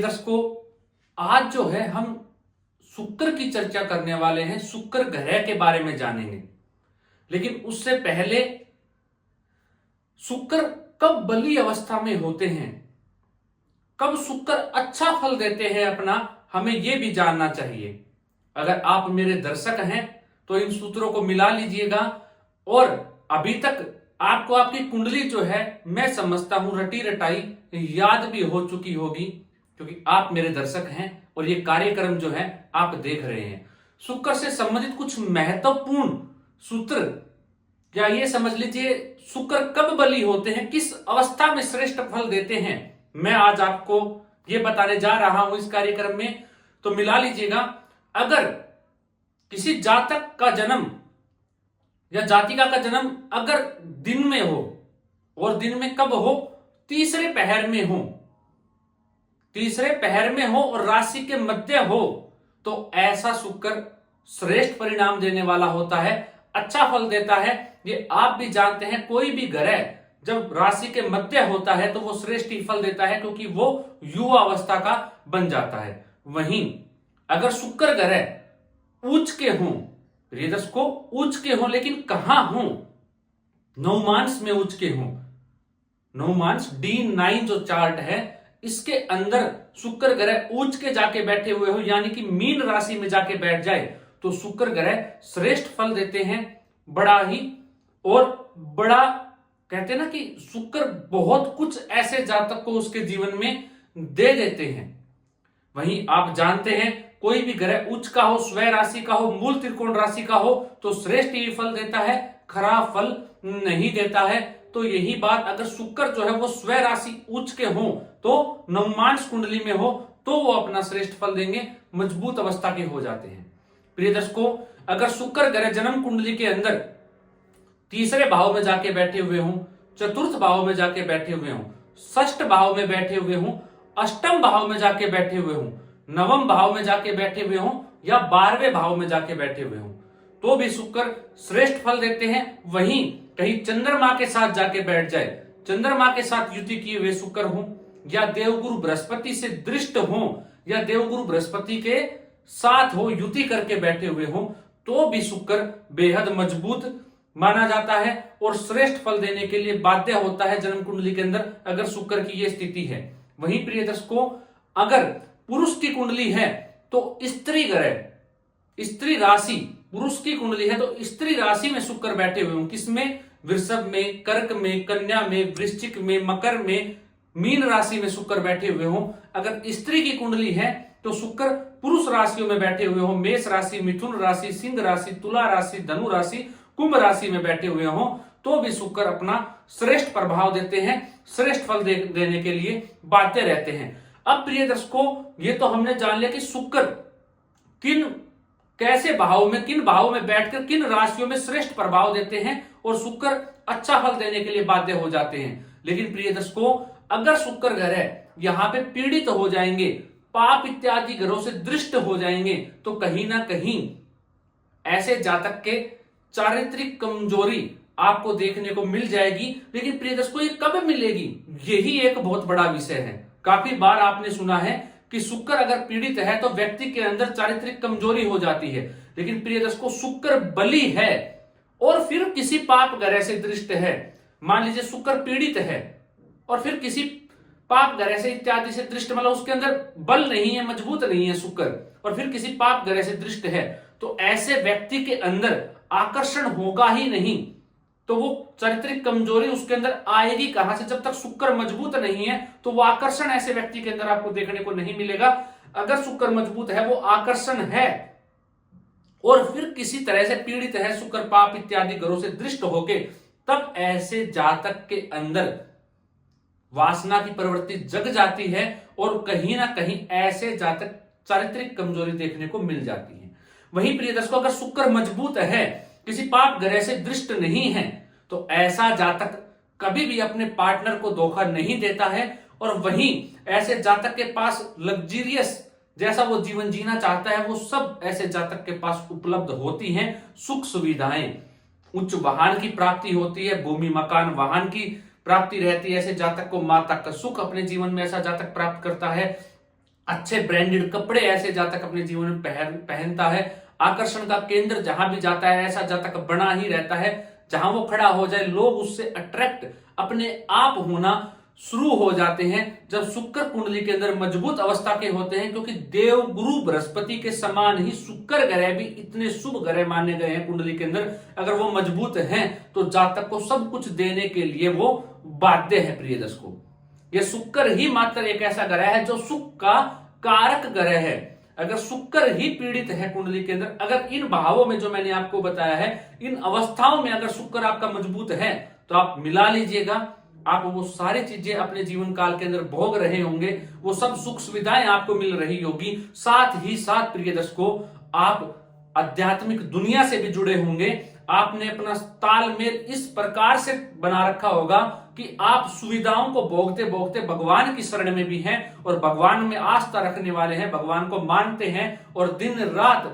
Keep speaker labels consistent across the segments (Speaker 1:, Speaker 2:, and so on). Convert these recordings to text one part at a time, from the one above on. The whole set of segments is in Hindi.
Speaker 1: दर्शकों, आज जो है हम शुक्र की चर्चा करने वाले हैं, शुक्र ग्रह के बारे में जानेंगे। लेकिन उससे पहले शुक्र कब बली अवस्था में होते हैं, कब शुक्र अच्छा फल देते हैं अपना, हमें यह भी जानना चाहिए। अगर आप मेरे दर्शक हैं तो इन सूत्रों को मिला लीजिएगा। और अभी तक आपको आपकी कुंडली जो है मैं समझता हूं रटी रटाई याद भी हो चुकी होगी, क्योंकि आप मेरे दर्शक हैं और ये कार्यक्रम जो है आप देख रहे हैं। शुक्र से संबंधित कुछ महत्वपूर्ण सूत्र, या ये समझ लीजिए शुक्र कब बली होते हैं, किस अवस्था में श्रेष्ठ फल देते हैं, मैं आज आपको ये बताने जा रहा हूं इस कार्यक्रम में। तो मिला लीजिएगा। अगर किसी जातक का जन्म या जातिका का जन्म अगर दिन में हो, और दिन में कब हो, तीसरे पहर में हो, तीसरे पहर में हो और राशि के मध्य हो, तो ऐसा शुक्र श्रेष्ठ परिणाम देने वाला होता है, अच्छा फल देता है। ये आप भी जानते हैं, कोई भी ग्रह जब राशि के मध्य होता है तो वो श्रेष्ठ ही फल देता है, क्योंकि वो युवा अवस्था का बन जाता है। वहीं अगर शुक्र ग्रह उच्च के हों, प्रिय दर्शकों उच्च के हों, लेकिन कहां हों, नवमांश में उच्च के हों, नवमांश D9 जो चार्ट है इसके अंदर शुक्र ग्रह उच्च के जाके बैठे हुए हो, यानी कि मीन राशि में जाके बैठ जाए, तो शुक्र ग्रह श्रेष्ठ फल देते हैं, बड़ा ही। और बड़ा कहते हैं ना कि शुक्र बहुत कुछ ऐसे जातक को उसके जीवन में दे देते हैं। वहीं आप जानते हैं कोई भी ग्रह उच्च का हो, स्वय राशि का हो, मूल त्रिकोण राशि का हो, तो श्रेष्ठ ही फल देता है, खराब फल नहीं देता है। तो यही बात अगर शुक्र जो है वो स्वय राशि उच्च के हो, तो नवमांश कुंडली में हो, तो वो अपना श्रेष्ठ फल देंगे, मजबूत अवस्था के हो जाते हैं। प्रिय दर्शकों, अगर शुक्र ग्रह जन्म कुंडली के अंदर तीसरे भाव में जाके बैठे हुए हों, चतुर्थ भाव में जाके बैठे हुए हों, षष्ठ भाव में बैठे हुए हों, अष्टम भाव में जाके बैठे हुए हों, नवम भाव में जाके बैठे हुए हों, या 12वें भाव में जाके बैठे हुए हों, तो भी शुक्र श्रेष्ठ फल देते हैं। वहीं कहीं चंद्रमा के साथ जाके बैठ जाए, चंद्रमा के साथ युति किए हुए शुक्र हो, या देवगुरु बृहस्पति से दृष्ट हो, या देवगुरु बृहस्पति के साथ हो, युति करके बैठे हुए हो, तो भी शुक्र बेहद मजबूत माना जाता है और श्रेष्ठ फल देने के लिए बाध्य होता है जन्म कुंडली के अंदर, अगर शुक्र की यह स्थिति है। वहीं प्रिय दर्शकों, अगर पुरुष की कुंडली है तो स्त्री ग्रह, स्त्री राशि, पुरुष की कुंडली है तो स्त्री राशि में शुक्र बैठे हुए हों, किसमें, वृषभ में, कर्क में, कन्या में, वृश्चिक में, मकर में, मीन राशि में शुक्र बैठे हुए हों। अगर स्त्री की कुंडली है तो शुक्र पुरुष राशियों में बैठे हुए हों, मेष राशि, मिथुन राशि, सिंह राशि, तुला राशि, धनु राशि, कुंभ राशि में बैठे हुए हों, तो भी शुक्र अपना श्रेष्ठ प्रभाव देते हैं, श्रेष्ठ फल देने के लिए बाध्य रहते हैं। अब प्रिय दर्शकों, ये तो हमने जान लिया कि शुक्र कैसे भाव में, किन भावों में बैठकर किन राशियों में श्रेष्ठ प्रभाव देते हैं और शुक्र अच्छा फल देने के लिए बाध्य हो जाते हैं। लेकिन प्रिय दर्शकों, अगर शुक्र ग्रह यहां पे पीड़ित हो जाएंगे, पाप इत्यादि ग्रहों से दृष्ट हो जाएंगे, तो कहीं ना कहीं ऐसे जातक के चारित्रिक कमजोरी आपको देखने को मिल जाएगी। लेकिन प्रिय दर्शकों, ये कब मिलेगी, यही एक बहुत बड़ा विषय है। काफी बार आपने सुना है कि शुक्र अगर पीड़ित है तो व्यक्ति के अंदर चारित्रिक कमजोरी हो जाती है। लेकिन प्रिय दर्शकों, शुक्र बली है और फिर किसी पाप ग्रह से दृष्ट है, मान लीजिए शुक्र पीड़ित है और फिर किसी पाप ग्रह से इत्यादि से दृष्ट, मतलब उसके अंदर बल नहीं है, मजबूत नहीं है शुक्र, और फिर किसी पाप ग्रह से दृष्ट है, तो ऐसे व्यक्ति के अंदर आकर्षण होगा ही नहीं। तो वो चारित्रिक कमजोरी उसके अंदर आएगी कहां से, जब तक शुक्र मजबूत नहीं है तो वो आकर्षण ऐसे व्यक्ति के अंदर आपको देखने को नहीं मिलेगा। अगर शुक्र मजबूत है, वो आकर्षण है, और फिर किसी तरह से पीड़ित है, शुक्र पाप इत्यादि ग्रहों से दृष्ट होके, तब ऐसे जातक के अंदर वासना की प्रवृत्ति जग जाती है और कहीं ना कहीं ऐसे जातक चारित्रिक कमजोरी देखने को मिल जाती है। वहीं प्रिय दर्शकों, अगर शुक्र मजबूत है, किसी पाप ग्रह से दृष्ट नहीं है, तो ऐसा जातक कभी भी अपने पार्टनर को धोखा नहीं देता है। और वहीं ऐसे जातक के पास लग्जरियस जैसा वो जीवन जीना चाहता है, वो सब ऐसे जातक के पास उपलब्ध होती हैं। सुख सुविधाएं, उच्च वाहन की प्राप्ति होती है, भूमि मकान वाहन की प्राप्ति रहती है। ऐसे जातक को माता का सुख अपने जीवन में ऐसा जातक प्राप्त करता है। अच्छे ब्रांडेड कपड़े ऐसे जातक अपने जीवन में पहनता है। आकर्षण का केंद्र जहां भी जाता है ऐसा जातक बना ही रहता है। जहां वो खड़ा हो जाए लोग उससे अट्रैक्ट अपने आप होना शुरू हो जाते हैं। जब शुक्र कुंडली के अंदर मजबूत अवस्था के होते हैं, क्योंकि देव गुरु बृहस्पति के समान ही शुक्र ग्रह भी इतने शुभ ग्रह माने गए हैं कुंडली के अंदर, अगर वो मजबूत हैं तो जातक को सब कुछ देने के लिए वो बाध्य है। प्रिय दर्शकों, ये शुक्र ही मात्र एक ऐसा ग्रह है जो सुख का कारक ग्रह है। अगर शुक्र ही पीड़ित है कुंडली के अंदर, अगर इन भावों में जो मैंने आपको बताया है, इन अवस्थाओं में अगर शुक्र आपका मजबूत है तो आप मिला लीजिएगा, आप वो सारी चीजें अपने जीवन काल के अंदर भोग रहे होंगे, वो सब सुख सुविधाएं आपको मिल रही होगी। साथ ही साथ प्रिय दर्शकों, आप आध्यात्मिक दुनिया से भी जुड़े होंगे। आपने अपना तालमेल इस प्रकार से बना रखा होगा कि आप सुविधाओं को भोगते भोगते भगवान की शरण में भी हैं और भगवान में आस्था रखने वाले हैं, भगवान को मानते हैं और दिन रात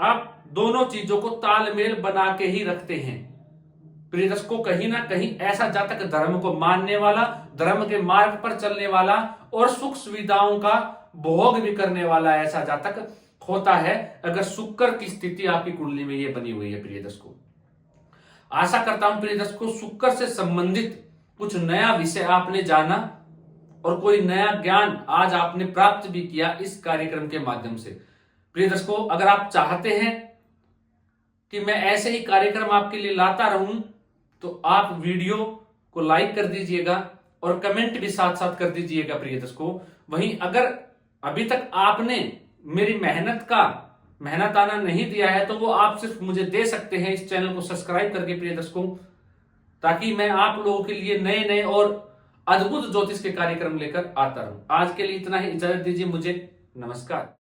Speaker 1: आप दोनों चीजों को तालमेल बना के ही रखते हैं। प्रिय दर्शकों, कहीं ना कहीं ऐसा जातक धर्म को मानने वाला, धर्म के मार्ग पर चलने वाला और सुख सुविधाओं का भोग भी करने वाला ऐसा जातक होता है, अगर शुक्र की स्थिति आपकी कुंडली में ये बनी हुई है। प्रिय दर्शकों, आशा करता हूं प्रिय दर्शकों, शुक्र से संबंधित कुछ नया विषय आपने जाना और कोई नया ज्ञान आज आपने प्राप्त भी किया इस कार्यक्रम के माध्यम से। प्रिय दर्शकों, अगर आप चाहते हैं कि मैं ऐसे ही कार्यक्रम आपके लिए लाता रहूं तो आप वीडियो को लाइक कर दीजिएगा और कमेंट भी साथ साथ कर दीजिएगा। प्रिय दर्शकों, वहीं अगर अभी तक आपने मेरी मेहनत आना नहीं दिया है तो वो आप सिर्फ मुझे दे सकते हैं इस चैनल को सब्सक्राइब करके प्रिय दर्शकों, ताकि मैं आप लोगों के लिए नए नए और अद्भुत ज्योतिष के कार्यक्रम लेकर आता रहूं। आज के लिए इतना ही, इजाजत दीजिए मुझे। नमस्कार।